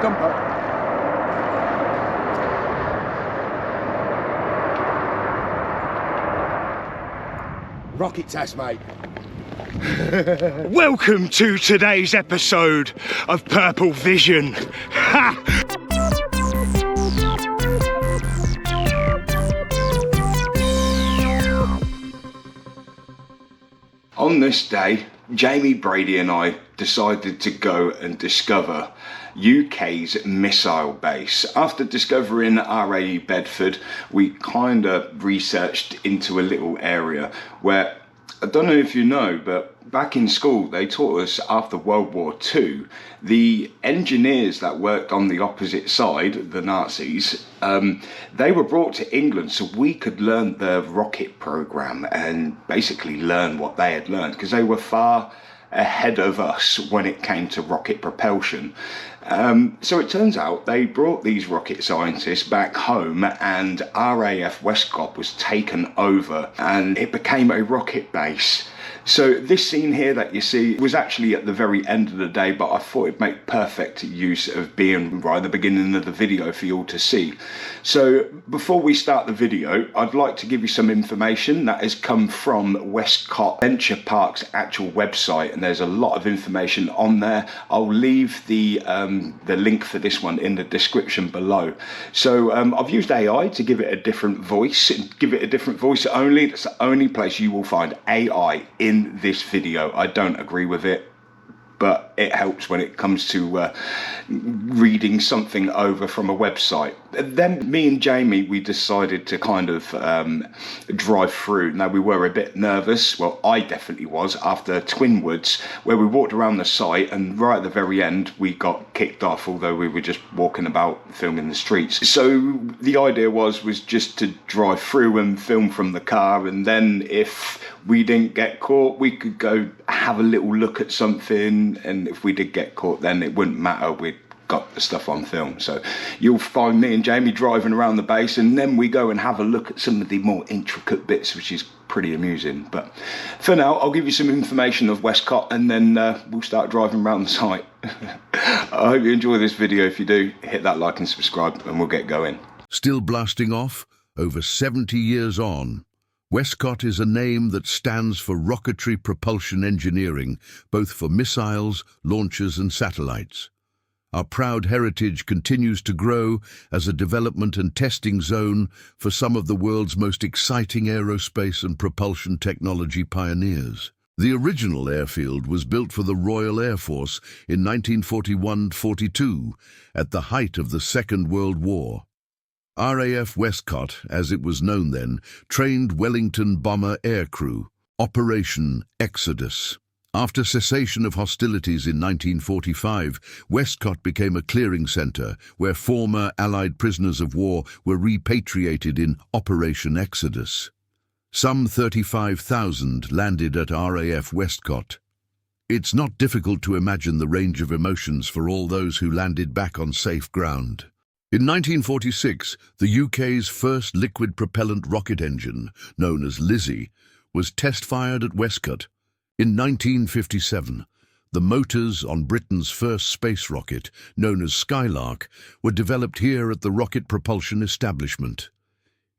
dumper. Rocket test, mate. Welcome to today's episode of PurpleVision. Ha! On this day, JamieBrady and I decided to go and discover UK's missile base. After discovering RAE Bedford, we kind of researched into a little area where, I don't know if you know, but back in school they taught us after World War II, the engineers that worked on the opposite side, the Nazis, they were brought to England so we could learn the rocket program and basically learn what they had learned, because they were far ahead of us when it came to rocket propulsion. So it turns out they brought these rocket scientists back home and RAF Westcott was taken over and it became a rocket base. So this scene here that you see was actually at the very end of the day, but I thought it'd make perfect use of being right at the beginning of the video for you all to see. So before we start the video, I'd like to give you some information that has come from Westcott Venture Park's actual website, and there's a lot of information on there. I'll leave the link for this one in the description below. So I've used AI to give it a different voice, only. That's the only place you will find AI in this video. I don't agree with it, but it helps when it comes to reading something over from a website. Then me and Jamie, we decided to kind of drive through. Now we were a bit nervous, well I definitely was, after Twinwoods, where we walked around the site and right at the very end we got kicked off, although we were just walking about filming the streets. So the idea was just to drive through and film from the car, and then if we didn't get caught we could go have a little look at something, and if we did get caught then it wouldn't matter, we'd got the stuff on film. So you'll find me and Jamie driving around the base, and then we go and have a look at some of the more intricate bits, which is pretty amusing. But for now I'll give you some information of Westcott, and then we'll start driving around the site. I hope you enjoy this video. If you do, hit that like and subscribe and we'll get going. Still blasting off, over 70 years on, Westcott is a name that stands for rocketry propulsion engineering, both for missiles, launchers and satellites. Our proud heritage continues to grow as a development and testing zone for some of the world's most exciting aerospace and propulsion technology pioneers. The original airfield was built for the Royal Air Force in 1941-42, at the height of the Second World War. RAF Westcott, as it was known then, trained Wellington bomber aircrew, Operation Exodus. After cessation of hostilities in 1945, Westcott became a clearing centre where former Allied prisoners of war were repatriated in Operation Exodus. Some 35,000 landed at RAF Westcott. It's not difficult to imagine the range of emotions for all those who landed back on safe ground. In 1946, the UK's first liquid propellant rocket engine, known as Lizzie, was test-fired at Westcott. In 1957, the motors on Britain's first space rocket, known as Skylark, were developed here at the Rocket Propulsion Establishment.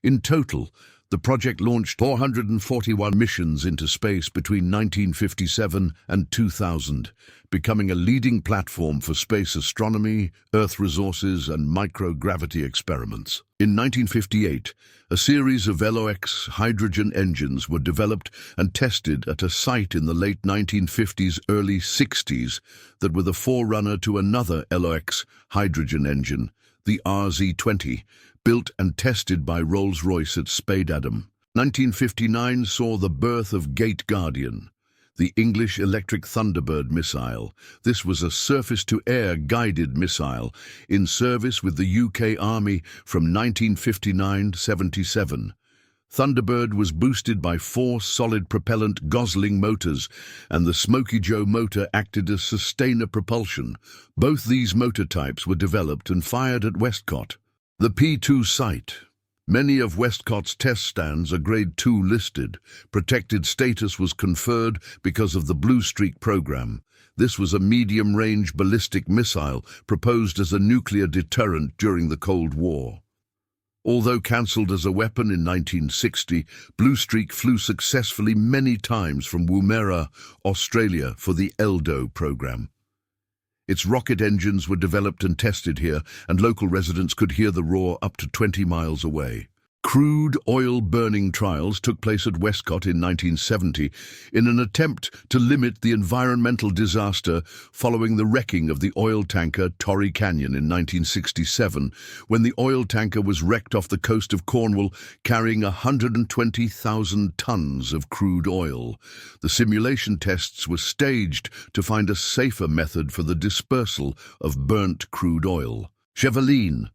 In total, the project launched 441 missions into space between 1957 and 2000, becoming a leading platform for space astronomy, Earth resources, and microgravity experiments. In 1958, a series of LOX hydrogen engines were developed and tested at a site in the late 1950s, early 60s that were the forerunner to another LOX hydrogen engine, the RZ-20, built and tested by Rolls-Royce at Spadeadam. 1959 saw the birth of Gate Guardian, the English electric Thunderbird missile. This was a surface-to-air guided missile in service with the UK Army from 1959-77. Thunderbird was boosted by 4 solid propellant Gosling motors, and the Smoky Joe motor acted as sustainer propulsion. Both these motor types were developed and fired at Westcott. The P2 site, Many of Westcott's test stands are Grade 2 listed. Protected status was conferred because of the Blue Streak program. This was a medium-range ballistic missile proposed as a nuclear deterrent during the Cold War. Although cancelled as a weapon in 1960, Blue Streak flew successfully many times from Woomera, Australia for the ELDO program. Its rocket engines were developed and tested here, and local residents could hear the roar up to 20 miles away. Crude oil burning trials took place at Westcott in 1970 in an attempt to limit the environmental disaster following the wrecking of the oil tanker Torrey Canyon in 1967, when the oil tanker was wrecked off the coast of Cornwall carrying 120,000 tons of crude oil. The simulation tests were staged to find a safer method for the dispersal of burnt crude oil. Cheveline.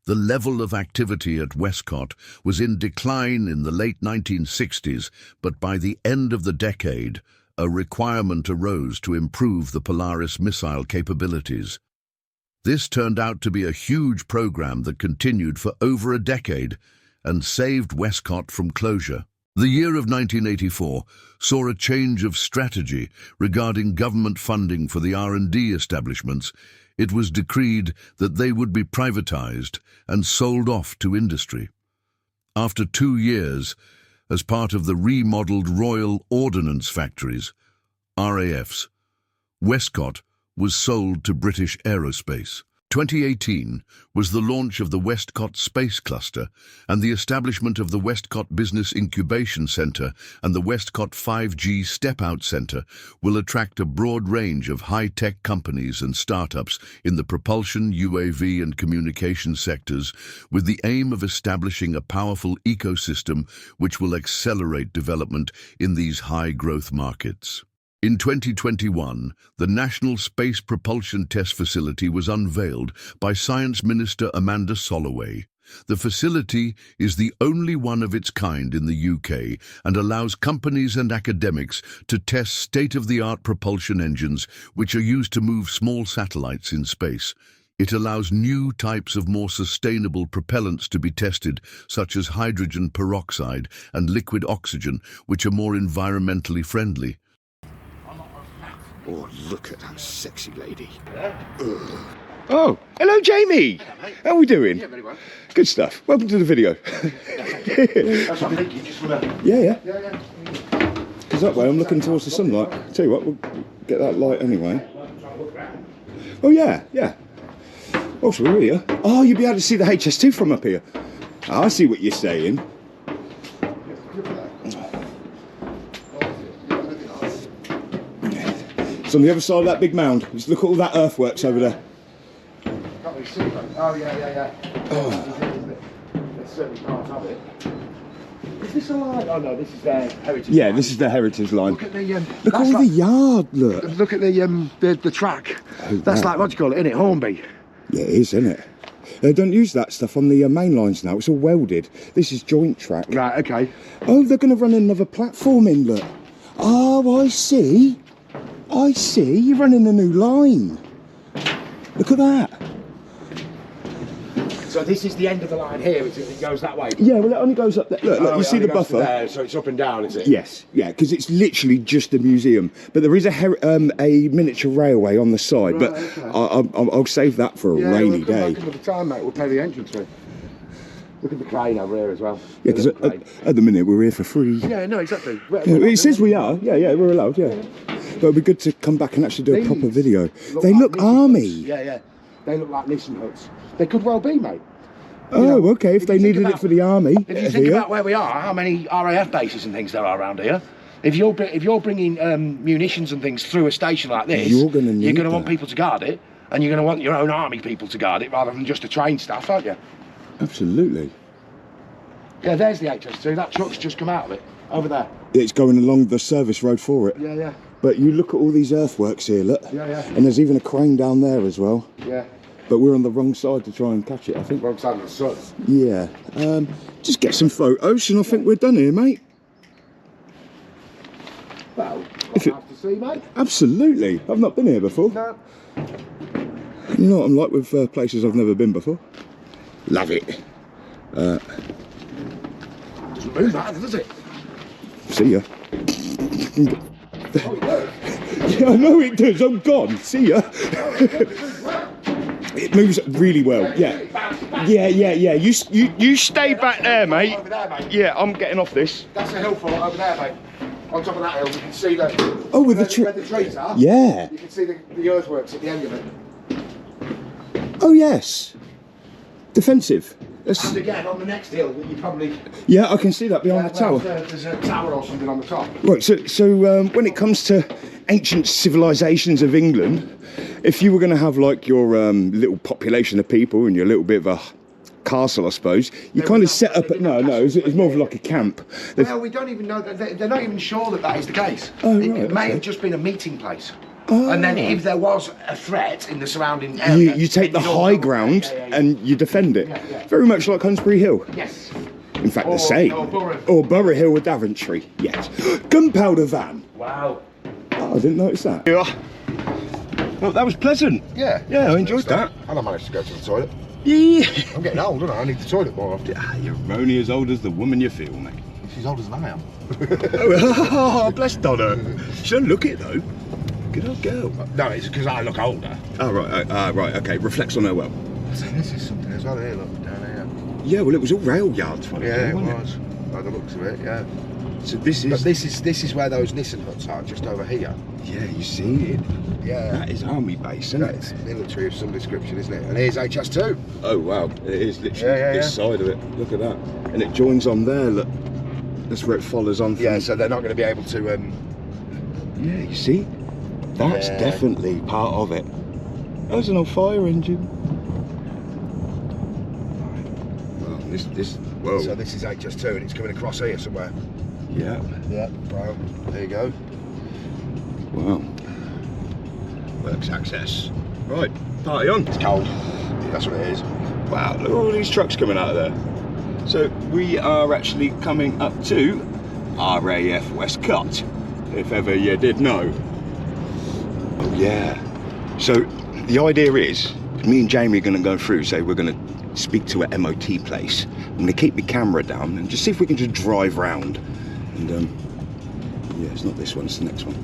The level of activity at Westcott was in decline in the late 1960s, but by the end of the decade, a requirement arose to improve the Polaris missile capabilities. This turned out to be a huge program that continued for over a decade and saved Westcott from closure. The year of 1984 saw a change of strategy regarding government funding for the R&D establishments. It was decreed that they would be privatized and sold off to industry. After 2 years, as part of the remodeled Royal Ordnance Factories, RAFs, Westcott was sold to British Aerospace. 2018 was the launch of the Westcott Space Cluster and the establishment of the Westcott Business Incubation Centre, and the Westcott 5G Step-Out Centre will attract a broad range of high-tech companies and startups in the propulsion, UAV and communication sectors, with the aim of establishing a powerful ecosystem which will accelerate development in these high-growth markets. In 2021, the National Space Propulsion Test Facility was unveiled by Science Minister Amanda Soloway. The facility is the only one of its kind in the UK and allows companies and academics to test state-of-the-art propulsion engines which are used to move small satellites in space. It allows new types of more sustainable propellants to be tested, such as hydrogen peroxide and liquid oxygen, which are more environmentally friendly. Oh, look at that sexy lady. Oh, hello Jamie! How are we doing? Yeah, very well. Good stuff. Welcome to the video. That's what I'm thinking, just wanna... Yeah. Yeah. Because that way I'm looking towards the sunlight. Tell you what, we'll get that light anyway. Oh yeah. Oh, so we're here. Oh, you'll be able to see the HS2 from up here. I see what you're saying. It's on the other side of that big mound. Just look at all that earthworks over there. Can't really see it. Oh, yeah. Oh. It's certainly part of it. Is this a line? Oh no, this is their heritage line. Yeah, this is the heritage line. Look at the look at all the yard, look. Look at the track. Oh, that's wow. like, what do you call it, innit? Hornby. Yeah, it is, isn't it? They don't use that stuff on the main lines now. It's all welded. This is joint track. Right, okay. Oh, they're going to run another platform in, look. Oh, I see. You're running a new line. Look at that. So this is the end of the line here, it goes that way? Yeah, well, it only goes up there. Look, you see the buffer? There, so it's up and down, is it? Yes, yeah, because it's literally just a museum. But there is a miniature railway on the side, Right, but okay. I'll save that for a rainy day. We'll come back another time, mate. We'll pay the entrance fee. Look at the crane over here as well. Yeah, because at the minute we're here for free. Yeah, no, exactly. It says we are. Yeah, we're allowed. Yeah, but it'd be good to come back and actually do a proper video. They look like army. Yeah. They look like Nissan huts. They could well be, mate. Oh, okay. If they needed it for the army. If you think about where we are, how many RAF bases and things there are around here. If you're bringing munitions and things through a station like this, you're going to want people to guard it, and you're going to want your own army people to guard it rather than just the train staff, aren't you? Absolutely. Yeah, there's the HS2. That truck's just come out of it, over there. It's going along the service road for it. Yeah. But you look at all these earthworks here, look. Yeah. And there's even a crane down there as well. Yeah. But we're on the wrong side to try and catch it, I think. Wrong side of the sun. Yeah. Just get some photos and I think we're done here, mate. Well, If it- nice to see, mate. Absolutely. I've not been here before. No. You know what I'm like with places I've never been before? Love it. doesn't move that, does it? See ya. Yeah, I know it does. I'm gone. See ya. It moves really well. Yeah. Yeah. You stay back there, mate. Over there, mate. Yeah, I'm getting off this. That's a hill fall over there, mate. On top of that hill, you can see the. Oh, with where the tree. where the trees are. Yeah. You can see the earthworks at the end of it. Oh yes. Defensive. And again, on the next hill, that you probably. Yeah, I can see that behind the tower. There's a tower or something on the top. Right. So when it comes to ancient civilizations of England, if you were going to have like your little population of people and your little bit of a castle, I suppose, you kind of set up. No, it's more of like a camp. Well, we don't even know. They're not even sure that is the case. Oh, it may have just been a meeting place. And then if there was a threat in the surrounding area... You take the high ground and you defend it. Yeah. Very much like Hunsbury Hill. Yes. In fact, the same. Or Borough Hill with Daventry. Yes. Gunpowder van. Wow. Oh, I didn't notice that. Yeah. Well, that was pleasant. Yeah. Yeah, I enjoyed that. And I managed to go to the toilet. Yeah. I'm getting old, aren't I? I need the toilet more often. You're only as old as the woman you feel, mate. She's older than I am. Oh, bless Donna. She don't look it, though. Good old girl. No, it's because I look older. Oh, right, okay. Reflects on her well. This is something as well here, look, down here. Yeah, well, it was all rail yards, funny. Yeah, it was. By the looks of it, yeah. So this is... But this is where those Nissan huts are, just over here. Yeah, you see it? Yeah. That is army base, isn't it? It's military of some description, isn't it? And here's HS2. Oh, wow. It is literally this side of it. Look at that. And it joins on there, look. That's where it follows on. Yeah, so they're not going to be able to... Yeah, you see? That's definitely part of it. There's an old fire engine. Well, whoa. So this is HS2 and it's coming across here somewhere. Yeah. Yeah, well, there you go. Wow. Works access. Right, party on. It's cold. That's what it is. Wow, look at all these trucks coming out of there. So we are actually coming up to RAF Westcott, if ever you did know. Oh yeah. So the idea is, me and Jamie are going to go through, so we're going to speak to an MOT place. I'm going to keep the camera down and just see if we can just drive round. And yeah, it's not this one, it's the next one.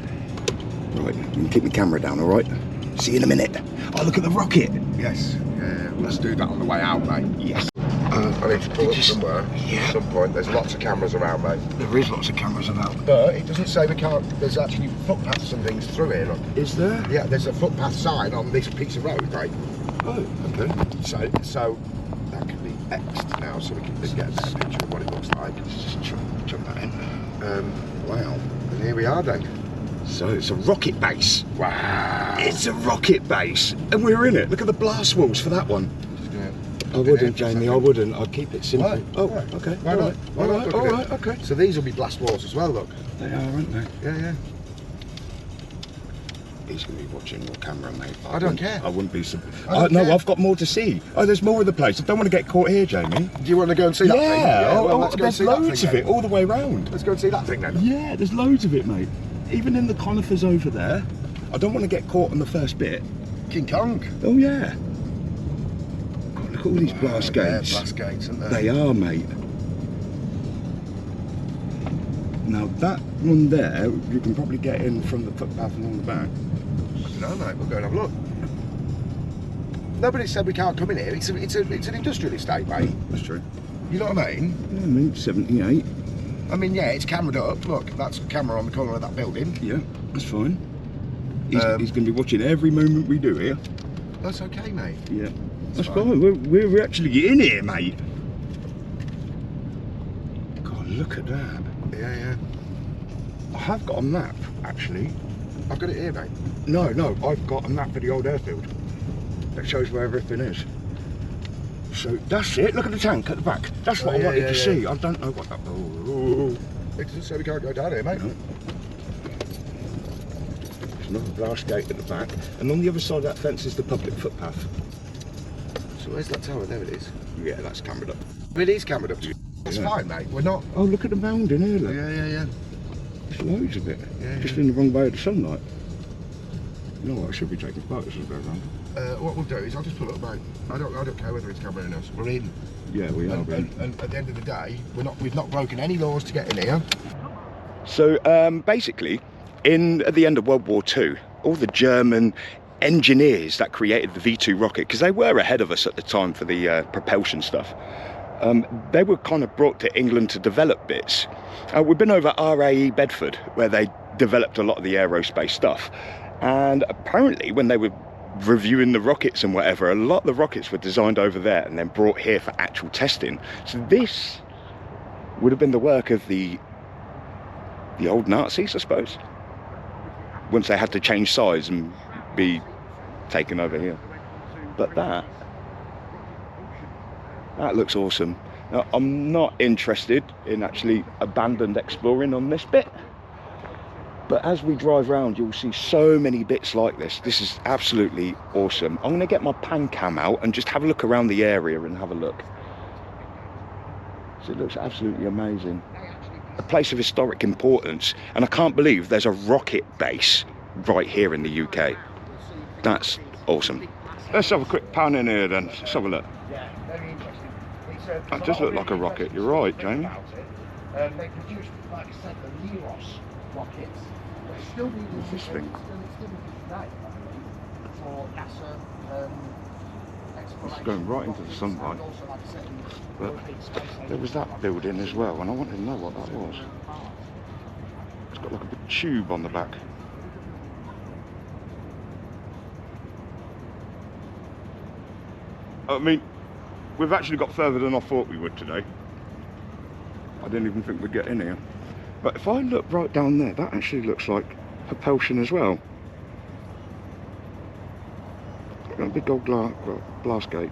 Right, I'm going to keep the camera down, all right? See you in a minute. Oh, look at the rocket. Yes. Yeah, let's do that on the way out, mate. Yes. I need to pull up somewhere at some point. There's lots of cameras around, mate. There is lots of cameras about. But it doesn't say we can't. There's actually footpaths and things through here, look. Is there? Yeah, there's a footpath sign on this piece of road, mate. Oh, okay. So that can be X'd now, so we can just get a better picture of what it looks like. Let's just jump that in. Wow. And here we are then. So it's a rocket base. Wow. It's a rocket base. And we're in it. Look at the blast walls for that one. I wouldn't, Jamie, I wouldn't. I'd keep it simple. Why? Oh, Why? okay. Why not? Why not? All right, okay. So these will be blast walls as well, look. They are, aren't they? Yeah. He's going to be watching your camera, mate. I don't care. I wouldn't be... No, I've got more to see. Oh, there's more of the place. I don't want to get caught here, Jamie. Do you want to go and see that thing? Yeah, Well, let's go and there's see that loads thing of it all the way round. Let's go and see that thing then. Yeah, there's loads of it, mate. Even in the conifers over there. I don't want to get caught on the first bit. King Kong. Oh, yeah. God, look at all these blast gates. Blast gates, aren't they? They are, mate. Now, that one there, you can probably get in from the footpath along the back. I don't know, mate. We'll go and have a look. Nobody said we can't come in here. It's an industrial estate, mate. That's true. You know what I mean? Yeah, I mean, 78. I mean, yeah, it's cameraed up. Look, that's a camera on the corner of that building. Yeah, that's fine. He's going to be watching every moment we do here. That's okay, mate. Yeah, that's fine. We're actually in here, mate. God, look at that. Yeah. I have got a map, actually. I've got it here, mate. No, I've got a map of the old airfield that shows where everything is. So that's it. Look at the tank at the back. That's what I wanted to see. I don't know what that. It doesn't say we can't go down here, mate. No. There's another blast gate at the back, and on the other side of that fence is the public footpath. So where's that tower? There it is. Yeah, that's cambered up. It is cambered up. It's fine, mate. We're not. Oh, look at the mound in here. Look. Yeah. There's loads of it. Yeah, Just in the wrong way of the sunlight. You know what? I should be taking photos as I go around. what we'll do is I'll just pull up, mate. I don't care whether it's camera in us. We're in. Yeah, we are. And at the end of the day, we've not broken any laws to get in here. So basically, at the end of World War II, all the German engineers that created the V2 rocket, because they were ahead of us at the time for the propulsion stuff, they were kind of brought to England to develop bits. We've been over RAE Bedford, where they developed a lot of the aerospace stuff. And apparently when they were reviewing the rockets and whatever, a lot of the rockets were designed over there and then brought here for actual testing. So this would have been the work of the old Nazis, I suppose, once they had to change size and be taken over here. But that looks awesome. Now, I'm not interested in actually abandoned exploring on this bit, but as we drive around, you'll see so many bits like this. This is absolutely awesome. I'm going to get my pan cam out and just have a look around the area and have a look. So it looks absolutely amazing. A place of historic importance, and I can't believe there's a rocket base right here in the UK. That's awesome. Let's have a quick pan in here then. Let's have a look. Yeah, very interesting. That does look like a rocket. You're right, Jamie. They produced, like I said, the Neros rockets. They're still being used today for NASA exploration. It's going right into the sunlight. But there was that building as well, and I wanted to know what that was. It's got like a big tube on the back. I mean, we've actually got further than I thought we would today. I didn't even think we'd get in here. But if I look right down there, that actually looks like propulsion as well. Got a big old glass gate.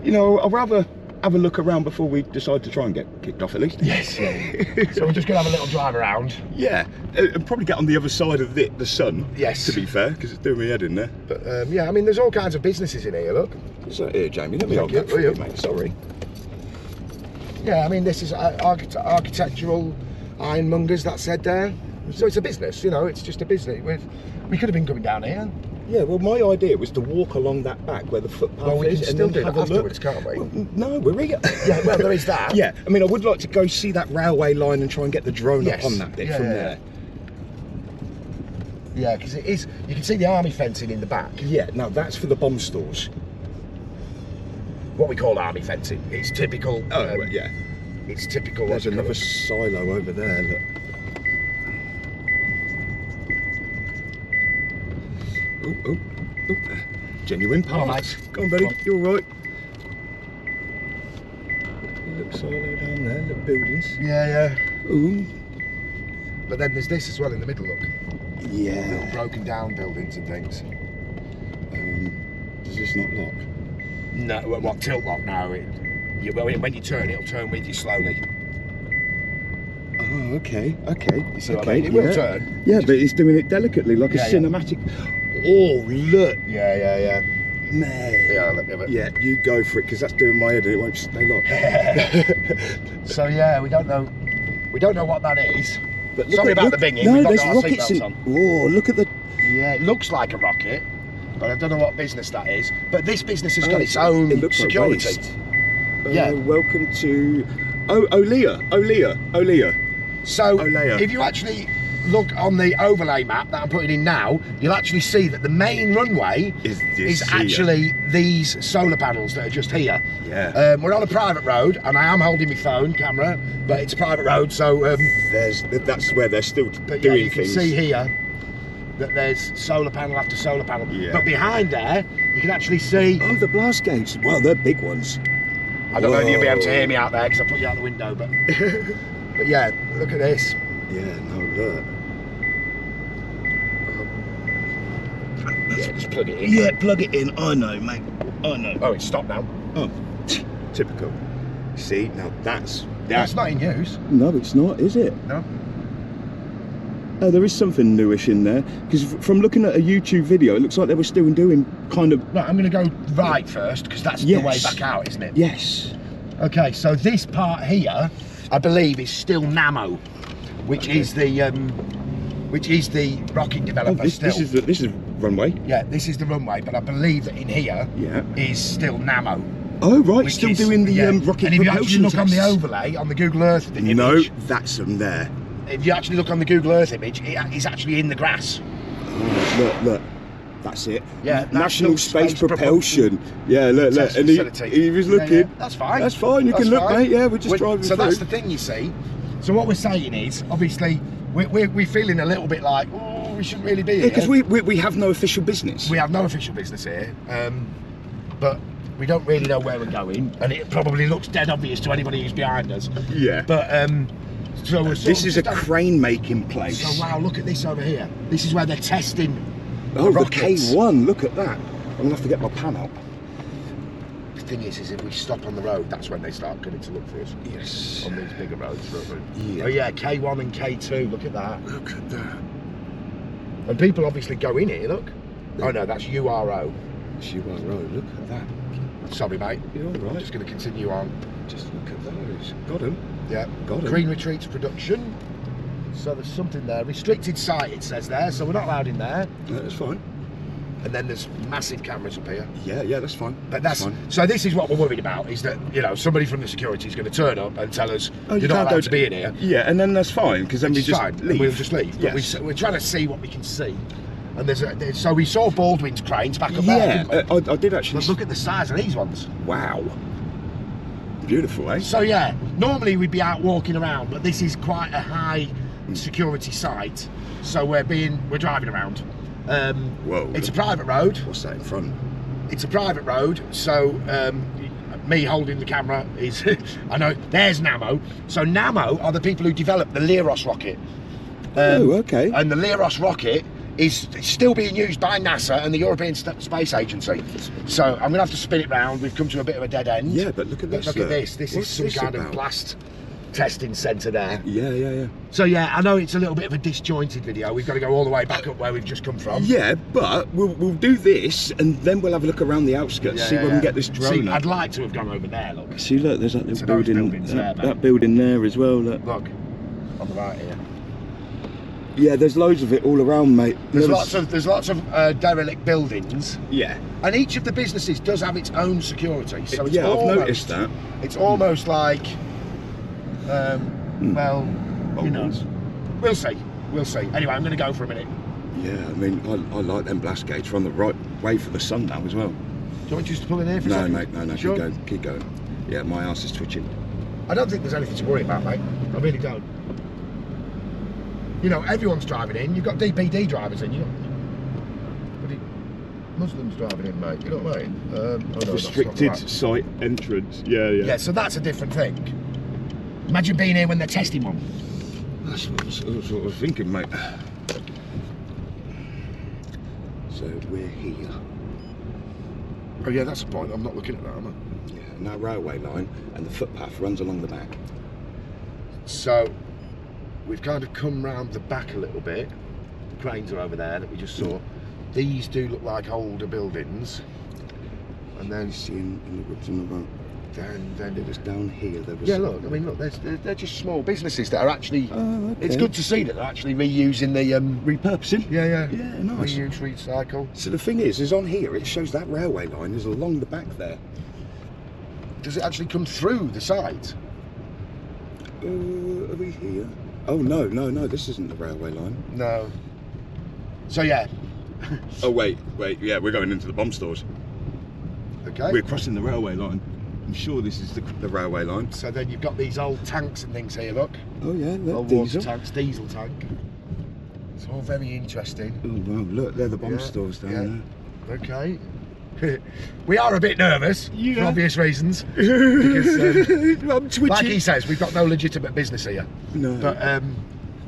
You know, I'd rather have a look around before we decide to try and get kicked off at least. Yes, yeah. So we're just going to have a little drive around. Yeah, and probably get on the other side of the sun. Yes. To be fair, because it's doing my head in there. But yeah, I mean, there's all kinds of businesses in here, look. So here, Jamie, let me hold that for you, mate, sorry. Yeah, I mean, this is architectural ironmongers, that said there. So it's a business, you know, it's just a business. We could have been coming down here. Yeah, well, my idea was to walk along that back where the footpath is, and then have a look. Can't we? Well, no, we're here. Yeah, well, there is that. Yeah, I mean, I would like to go see that railway line and try and get the drone up on that bit from there. Yeah, because it is. You can see the army fencing in the back. Yeah, now that's for the bomb stores. What we call army fencing. It's typical. Yeah. It's typical. There's another silo over there. Look. Oh, genuine parts. Go on, buddy. You're all right. Little silo down there, little buildings. Yeah. Ooh. But then there's this as well in the middle, look. Yeah. Little broken down buildings and things. Does this not lock? No, what, tilt lock now? When you turn, it'll turn with you slowly. Oh, okay. You see what I mean? It will turn. Yeah, but it's doing it delicately, like a cinematic. Oh, look. Yeah. Man. Yeah, let me have it. Yeah, you go for it, because that's doing my head and it won't stay locked. So yeah, we don't know what that is. But sorry about the binging. No, there's rockets in. Oh, look at the. Yeah, it looks like a rocket, but I don't know what business that is. But this business has got its own security. Like yeah. Welcome to Olea. So if you actually look on the overlay map that I'm putting in now, you'll actually see that the main runway is actually these solar panels that are just here. Yeah. We're on a private road, and I am holding my phone camera, but it's a private road, so that's where they're still doing things. Yeah, you can see here that there's solar panel after solar panel. Yeah. But behind there, you can actually see. Oh, the blast gates. Well, they're big ones. I don't know if you'll be able to hear me out there because I put you out the window, but but yeah, look at this. Yeah, no, look. Yeah, just plug it in. Yeah, plug it in. I know, mate. I know. Oh, it's stopped now. Oh, typical. See, now that's not in use. No, it's not, is it? No. Oh, there is something newish in there, because from looking at a YouTube video, it looks like they were still doing kind of. Right, I'm going to go right first, because that's the way back out, isn't it? Yes. Okay, so this part here, I believe, is still Nammo, which is the which is the rocket developer. This is runway. Yeah, this is the runway, but I believe that in here is still Nammo. Oh right, still doing the rocket and if you actually look tests. on the overlay, on the Google Earth image... No, that's them there. If you actually look on the Google Earth image, it's actually in the grass. Oh, look. That's it. Yeah, National Space Propulsion. Yeah, look. And he was looking. Yeah. That's fine. That's fine. You can look, mate. Yeah, we're just driving So through. that's the thing, you see. So what we're saying is, obviously, we're feeling a little bit like, oh, we shouldn't really be here. Because we have no official business. We have no official business here, but we don't really know where we're going, and it probably looks dead obvious to anybody who's behind us. Yeah. But so this is a crane making place. So wow, look at this over here. This is where they're testing. Oh, the K1, look at that. I'm going to have to get my pan up. The thing is if we stop on the road, that's when they start coming to look for us. Yes. On these bigger roads. Yeah. Oh yeah, K1 and K2, look at that. Look at that. And people obviously go in here, look. Oh no, that's URO. It's URO, look at that. Sorry mate. You're all right. I'm just going to continue on. Just look at those. Got him. Yeah. Got him. Green Retreats production. So there's something there. Restricted site, it says there, so we're not allowed in there. No, that's fine. And then there's massive cameras up here. Yeah, that's fine. But that's fine. So this is what we're worried about, is that, you know, somebody from the security is going to turn up and tell us, you're not allowed to be in here. Yeah, and then that's fine, because then we just leave. We'll just leave. Yes. But we're trying to see what we can see. And so we saw Baldwin's cranes back up there, didn't we? I did actually. But look at the size of these ones. Wow. Beautiful, eh? So yeah, normally we'd be out walking around, but this is quite a high security site, so we're driving around. Whoa. It's a private road. What's that in front? It's a private road, so me holding the camera is I know there's Nammo. So Nammo are the people who developed the Leros rocket. Oh, okay. And the Leros rocket is still being used by NASA and the European Space Agency. So I'm gonna have to spin it round. We've come to a bit of a dead end. Yeah, but look at this. Look at this. This is some kind of blast testing centre there. Yeah. So yeah, I know it's a little bit of a disjointed video. We've got to go all the way back up where we've just come from. Yeah, but we'll do this and then we'll have a look around the outskirts, see where we can get this drone up. I'd like to have gone over there, look. See, look, there's that little building, there, that building there as well. Look, on the right here. Yeah, there's loads of it all around, mate. There's lots of derelict buildings. Yeah. And each of the businesses does have its own security. So it's I've noticed that. It's almost like, well, who knows? We'll see. Anyway, I'm going to go for a minute. Yeah, I mean, I like them blast gates. We're on the right way for the sun now as well. Do you want me just to pull in here for a second? No, mate, no. Sure? Keep going. Yeah, my arse is twitching. I don't think there's anything to worry about, mate. I really don't. You know, everyone's driving in. You've got DPD drivers in. Muslims driving in, mate. You know what I mean? Oh, no, restricted site entrance. Yeah. Yeah, so that's a different thing. Imagine being here when they're testing one. That's what I was thinking, mate. So we're here. Oh yeah, that's a point. I'm not looking at that, am I? Yeah, and that railway line and the footpath runs along the back. So we've kind of come round the back a little bit. The cranes are over there that we just saw. These do look like older buildings. And then seeing in the woods on the road. Then it was down here. There was. Yeah, look. I mean, look. They're just small businesses that are actually. Oh, okay. It's good to see that they're actually reusing the repurposing. Yeah, nice. Reuse, recycle. So the thing is on here it shows that railway line is along the back there. Does it actually come through the site? Are we here? Oh no, this isn't the railway line. No. So yeah. Oh wait, yeah, we're going into the bomb stores. Okay. We're crossing the railway line. I'm sure this is the railway line. So then you've got these old tanks and things here, look. Oh yeah, old diesel. Water tanks, diesel tank. It's all very interesting. Oh wow, look, they're the bomb stores down there. Okay. We are a bit nervous, for obvious reasons. Because, I'm twitching. like he says, we've got no legitimate business here. No. But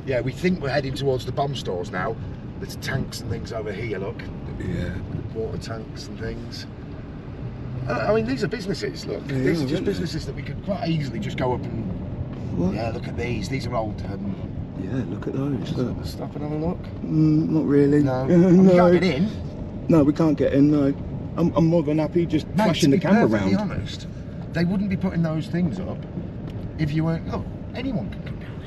yeah, we think we're heading towards the bomb stores now. There's tanks and things over here, look. Yeah. Water tanks and things. I mean, these are businesses, look. Yeah, these are just businesses that we could quite easily just go up and... What? Yeah, look at these. These are old... yeah, look at those. Look. Stop and have a look. Not really. No. No. We can't get in. No, we can't get in, no. I'm more than happy just flashing the camera around. To be honest, they wouldn't be putting those things up if you weren't... Look, anyone can come down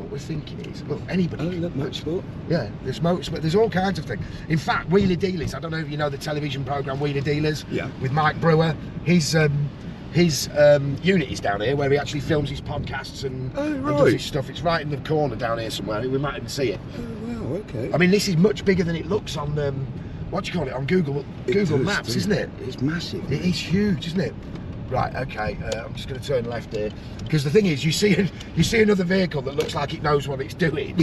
what we're thinking is, look, anybody. Oh, look, motorsport. Yeah, there's motorsport. There's all kinds of things. In fact, Wheeler Dealers. I don't know if you know the television program Wheeler Dealers. Yeah. With Mike Brewer. His unit is down here where he actually films his podcasts and does his stuff. It's right in the corner down here somewhere. We might even see it. Oh wow, okay. I mean, this is much bigger than it looks on what do you call it, on Google Maps, isn't it? It's massive. It is huge, isn't it? Right, okay, I'm just going to turn left here. Because the thing is, you see another vehicle that looks like it knows what it's doing.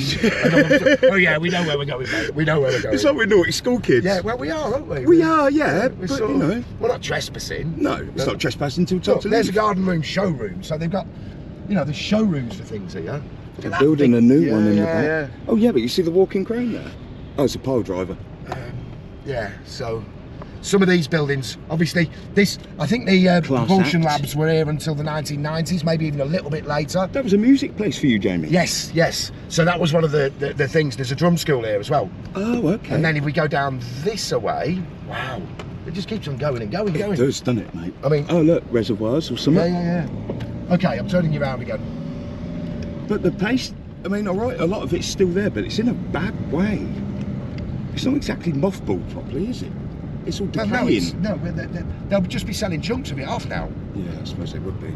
Oh yeah, we know where we're going, mate. We know where we're going. It's like we're naughty school kids. Yeah, well, we are, aren't we? We are, yeah, but sort you know. We're not trespassing. No, it's not trespassing until time to There's leave. a garden room showroom, so they've got, there's showrooms for things here. They're building a new one in the back. Yeah. Oh yeah, but you see the walking crane there? Oh, it's a pile driver. Yeah, so some of these buildings, obviously, I think the propulsion labs were here until the 1990s, maybe even a little bit later. That was a music place for you, Jamie? Yes. So that was one of the things. There's a drum school here as well. Oh, okay. And then if we go down this away, wow, it just keeps on going and going. It does, doesn't it, mate? I mean... Oh, look, reservoirs or something. Yeah. Okay, I'm turning you around again. But the pace, I mean, all right, a lot of it's still there, but it's in a bad way. It's not exactly mothballed properly, is it? It's all decaying. No, they'll just be selling chunks of it off now. Yeah, I suppose they would be.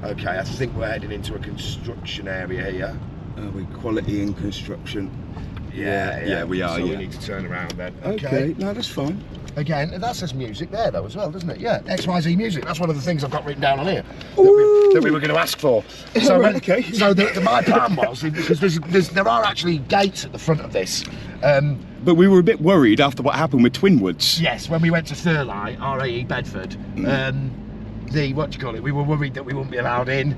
Okay, I think we're heading into a construction area here. With quality in construction. Yeah, we are, so yeah. we need to turn around then. Okay, no, that's fine. Again, that says music there though as well, doesn't it? Yeah, XYZ music. That's one of the things I've got written down on here that we were going to ask for. So, okay. So my plan was, because there are actually gates at the front of this. But we were a bit worried after what happened with Twinwoods. Yes, when we went to Thurley, RAE Bedford, we were worried that we wouldn't be allowed in.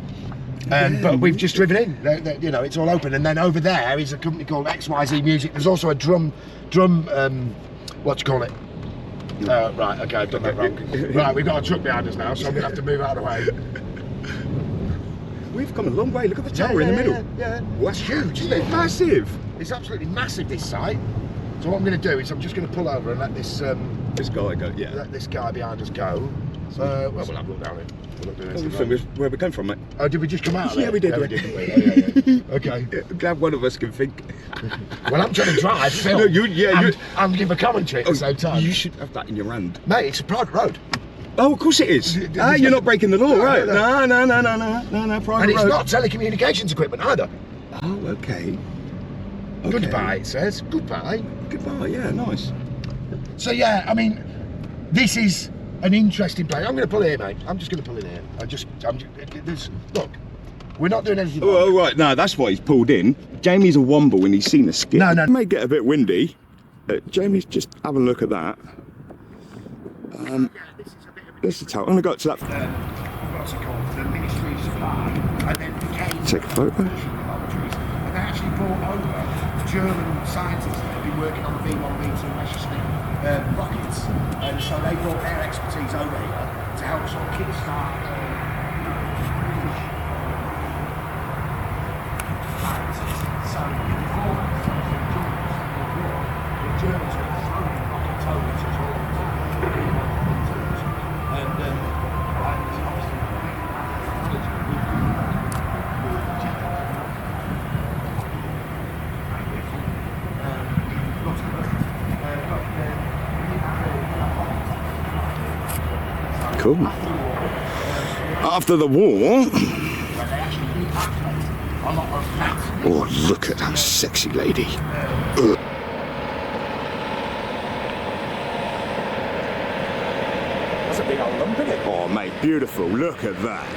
But we've just driven in. It's all open. And then over there is a company called XYZ Music. There's also a drum. Right, okay, I've done that wrong. Right, we've got a truck behind us now, so I'm going to have to move out of the way. We've come a long way. Look at the tower in the middle. Yeah. Well, that's huge, isn't it? Massive. It's absolutely massive, this site. So what I'm going to do is I'm just going to pull over and let this guy go. Yeah. Let this guy behind us go. Well, we'll have a look down here. Where we come from, mate? Oh, did we just come out of there? Yeah, we did. Yeah, we did. Yeah. Okay. I'm glad one of us can think. Well, I'm trying to drive, Phil. And give a commentary at the same time. You should have that in your hand. Mate, it's a private road. Oh, of course it is. You're not breaking the law, right? No, private And it's road. not telecommunications equipment either. Oh, okay. Goodbye, it says. Goodbye. Goodbye, yeah, nice. So, yeah, I mean, this is an interesting place. I'm going to pull here, mate. I'm just going to pull in here. Look, we're not doing anything. Oh, right, no, that's why he's pulled in. Jamie's a womble when he's seen a skip. No. It may get a bit windy. Jamie's just having a look at that. This is how I'm going to go up to that. What's it called? The Ministry of Supply. And then became take a photo. Laboratories. And they actually brought over German scientists that have been working on the V1, V2 Messerschmitt rockets. And so they brought their expertise over here to help sort of kickstart British scientists. So before that, the Germans were throwing rockets over to Jordan. Cool. After the war. Oh, look at that sexy lady. That's a big old lump, isn't it? Oh, mate, beautiful. Look at that.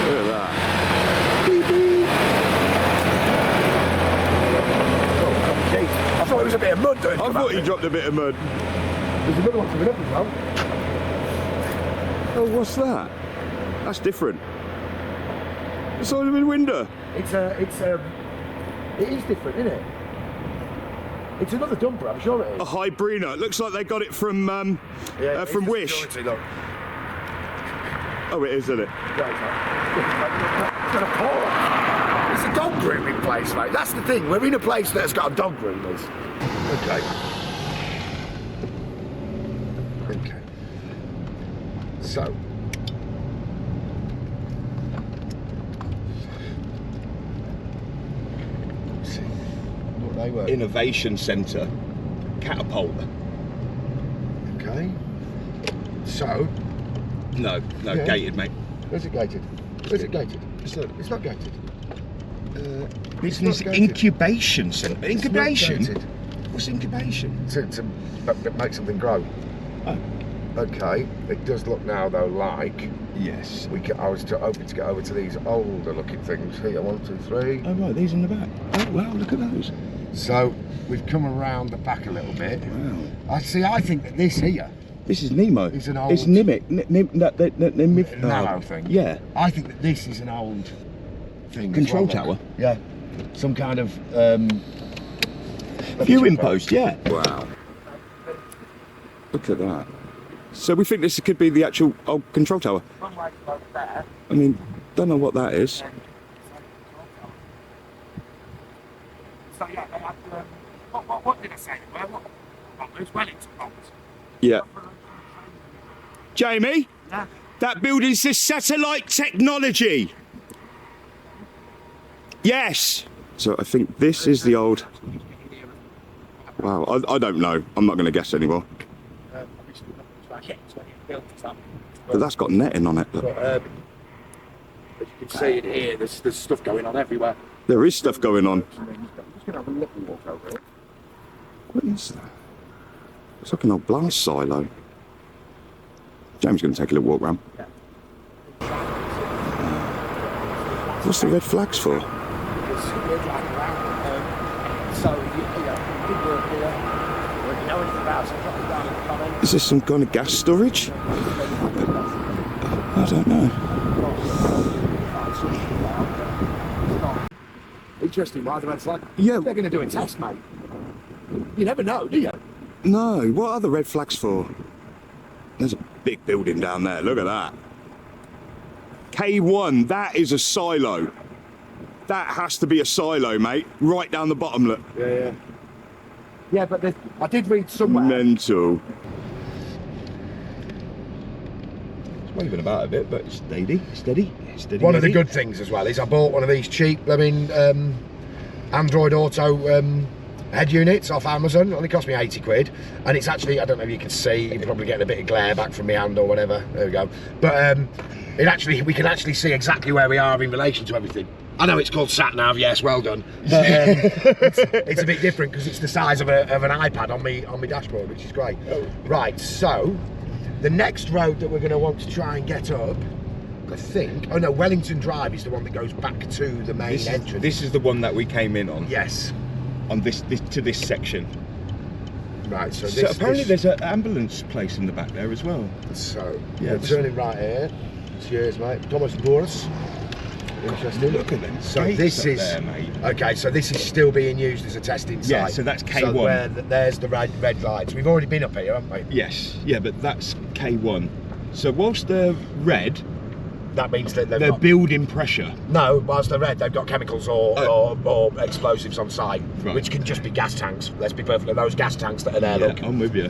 Look at that. I thought it was a bit of mud doing. I thought he dropped a bit of mud. There's another one coming up as well. Oh, what's that? That's different. It's on the window. It is different, isn't it? It's another dumper, I'm sure it is. A Hybrino. It looks like they got it from Wish. Look. Oh, it is, isn't it? It's a dog grooming place, mate. That's the thing. We're in a place that's got a dog groomers. Okay. So. Innovation Centre catapult. Okay. So. No, Yeah. gated, mate. Where's it gated? Where's it gated? It's not gated. Business not gated. incubation centre. Incubation? It's not gated. What's incubation? To make something grow. Oh. Okay. It does look now though like Yes. I was hoping to get over to these older looking things here. 1, 2, 3. Oh right, these in the back. Oh wow, look at those. So we've come around the back a little bit. Wow. I think that this here. This is Nemo. It's an old. It's Nammo thing. Yeah. I think that this is an old thing. Control as well, tower. look. Yeah. Some kind of Viewing post. Yeah. Wow. Look at that. So we think this could be the actual old control tower. I mean, don't know what that is. So yeah, they had, what did I say? What Wellington bombs. Yeah. Jamie, Yeah. that building says satellite technology. Yes. So I think this is the old. Wow, I don't know. I'm not going to guess anymore. But that's got netting on it. Look. As you can see in here, there's stuff going on everywhere. There is stuff going on. I'm just going to have a little walk over it. What is that? It's like an old blast silo. James going to take a little walk round. What's the red flags for? We're driving around. So, good work here. If you know anything about it, drop it down in the comments. Is this some kind of gas storage? I don't know. Interesting, why the red flag? Yeah. They're going to do a test, mate. You never know, do you? No, what are the red flags for? There's a big building down there, look at that. K1, that is a silo. That has to be a silo, mate. Right down the bottom, look. Yeah. Yeah, but I did read somewhere. Mental. It's waving about a bit, but steady. One of the good things as well is I bought one of these cheap, Android Auto head units off Amazon. It only cost me 80 quid, and it's actually, I don't know if you can see, you're probably getting a bit of glare back from my hand or whatever. There we go. But we can actually see exactly where we are in relation to everything. I know it's called sat nav, yes, well done. But it's a bit different because it's the size of an iPad on my dashboard, which is great. Right, so the next road that we're going to want to try and get up, I think, oh no, Wellington Drive is the one that goes back to the main entrance. This is the one that we came in on. Yes. On this section. Right, so apparently there's an ambulance place in the back there as well. So yeah, we're turning right here. Cheers, mate. Thomas Boris. Interesting. Look at them. So this is there, mate. Okay. So this is still being used as a testing site. Yeah. So that's K1. So there's the red lights. We've already been up here, haven't we? Yes. Yeah, but that's K1. So whilst they're red, that means that they're building pressure. No, whilst they're red, they've got chemicals or explosives on site, right. Which can just be gas tanks. Let's be perfectly those gas tanks that are there. Look. I'm with you.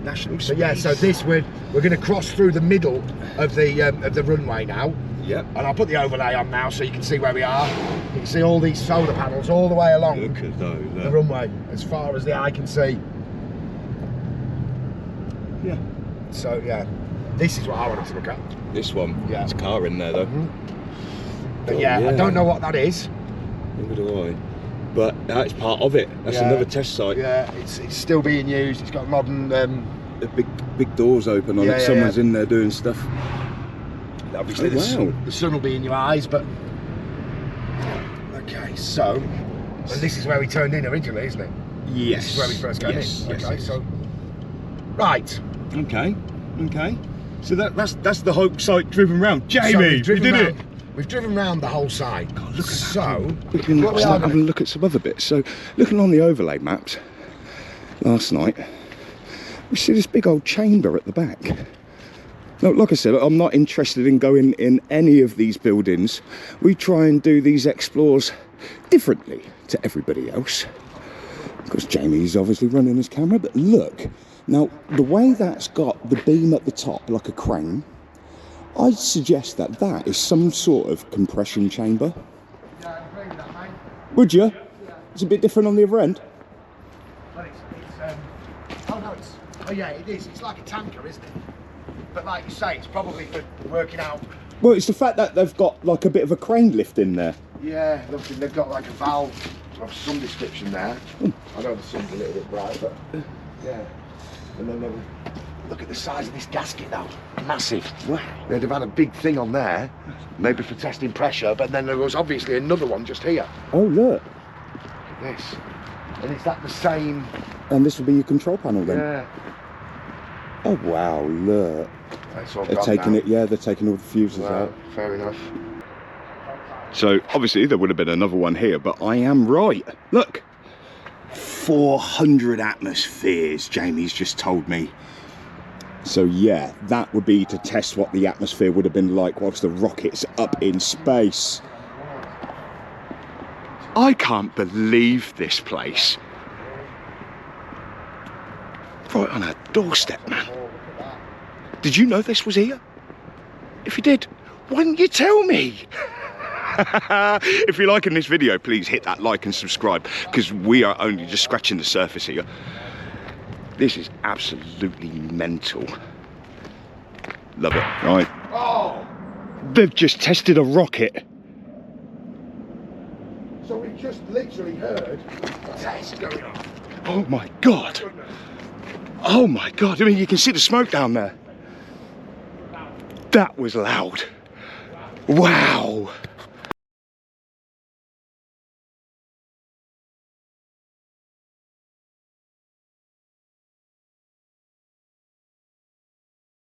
National. So yeah. So this we're going to cross through the middle of the runway now. Yep. And I'll put the overlay on now so you can see where we are. You can see all these solar panels all the way along Look at those, the runway, as far as the eye can see. Yeah. So yeah, this is what I wanted to look at. This one. Yeah. There's a car in there though. But yeah, I don't know what that is. Neither do I. But that's part of it. That's another test site. Yeah, it's still being used. It's got modern. The big doors open on it. Someone's in there doing stuff. Obviously, the sun will be in your eyes, but okay. So, and this is where we turned in originally, isn't it? Yes. This is where we first came in. Yes. Okay, so right. Okay. So that's the whole site driven round. Jamie, So we did it. We've driven round the whole site. God, look at so, that. We can start having a look at some other bits. So, looking on the overlay maps last night, we see this big old chamber at the back. Now, like I said, I'm not interested in going in any of these buildings. We try and do these explores differently to everybody else. Because Jamie's obviously running his camera, but look. Now, the way that's got the beam at the top, like a crane, I'd suggest that is some sort of compression chamber. Yeah, I'd agree with that, mate. Would you? Yeah. It's a bit different on the other end. Well, oh no, oh yeah, it is. It's like a tanker, isn't it? But like you say, it's probably for working out. Well, it's the fact that they've got like a bit of a crane lift in there. Yeah, look, they've got like a valve of some description there. I know the sun's a little bit bright, but yeah. And then look at the size of this gasket now. Massive. Wow. They'd have had a big thing on there, maybe for testing pressure, but then there was obviously another one just here. Oh, look. Look at this. And is that the same? And this will be your control panel then? Yeah. Oh, wow, look. That's all they're gone taking now. it, yeah, they're taking all the fuses out. Fair enough. So, obviously, there would have been another one here, but I am right. Look. 400 atmospheres, Jamie's just told me. So yeah, that would be to test what the atmosphere would have been like whilst the rocket's up in space. I can't believe this place. Right on our doorstep, man. Did you know this was here? If you did, why didn't you tell me? If you're liking this video, please hit that like and subscribe, because we are only just scratching the surface here. This is absolutely mental. Love it. Right. Oh! They've just tested a rocket. So we just literally heard a test going on. Oh my God. Oh my God. I mean, you can see the smoke down there. That was loud. Wow.